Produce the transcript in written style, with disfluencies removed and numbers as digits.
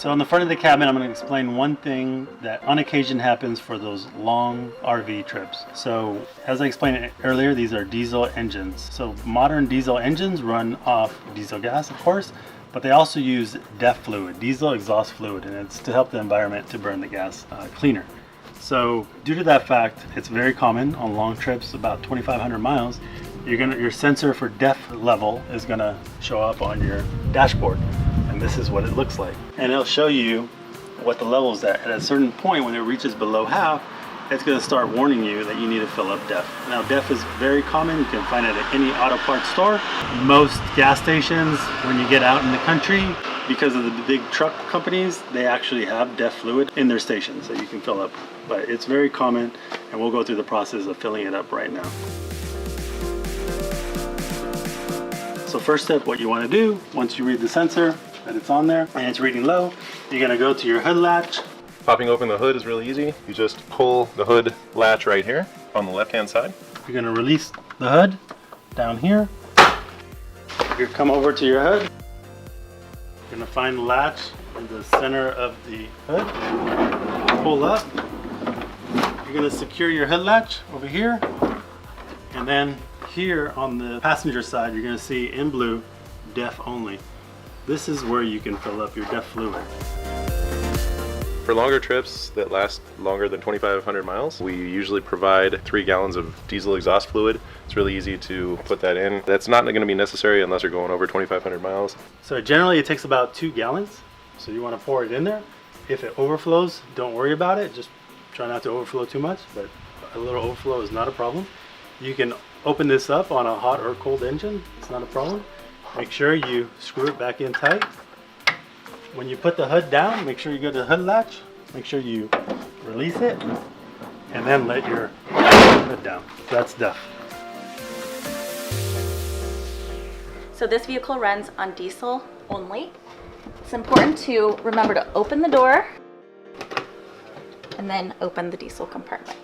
So on the front of the cabin, I'm going to explain one thing that on occasion happens for those long RV trips. So as I explained earlier, these are diesel engines. So modern diesel engines run off diesel gas, of course, but they also use DEF fluid, diesel exhaust fluid, and it's to help the environment to burn the gas cleaner. So due to that fact, it's very common on long trips, about 2,500 miles, your sensor for DEF level is going to show up on your dashboard. And this is what it looks like. And it'll show you what the level is at. At a certain point, when it reaches below half, it's going to start warning you that you need to fill up DEF. Now, DEF is very common. You can find it at any auto parts store. Most gas stations, when you get out in the country, because of the big truck companies, they actually have DEF fluid in their stations that you can fill up. But it's very common, and we'll go through the process of filling it up right now. So first step, what you want to do, once you read the sensor that it's on there and it's reading low, you're going to go to your hood latch. Popping open the hood is really easy. You just pull the hood latch right here on the left hand side. You're going to release the hood down here. You come over to your hood. You're going to find the latch in the center of the hood. Pull up. You're going to secure your hood latch over here, and then here on the passenger side, you're going to see in blue, DEF only. This is where you can fill up your DEF fluid. For longer trips that last longer than 2,500 miles, we usually provide 3 gallons of diesel exhaust fluid. It's really easy to put that in. That's not going to be necessary unless you're going over 2,500 miles. So generally it takes about 2 gallons. So you want to pour it in there. If it overflows, don't worry about it. Just try not to overflow too much, but a little overflow is not a problem. You can open this up on a hot or cold engine. It's not a problem. Make sure you screw it back in tight. When you put the hood down, make sure you go to the hood latch. Make sure you release it and then let your hood down. That's DEF. So this vehicle runs on diesel only. It's important to remember to open the door and then open the diesel compartment.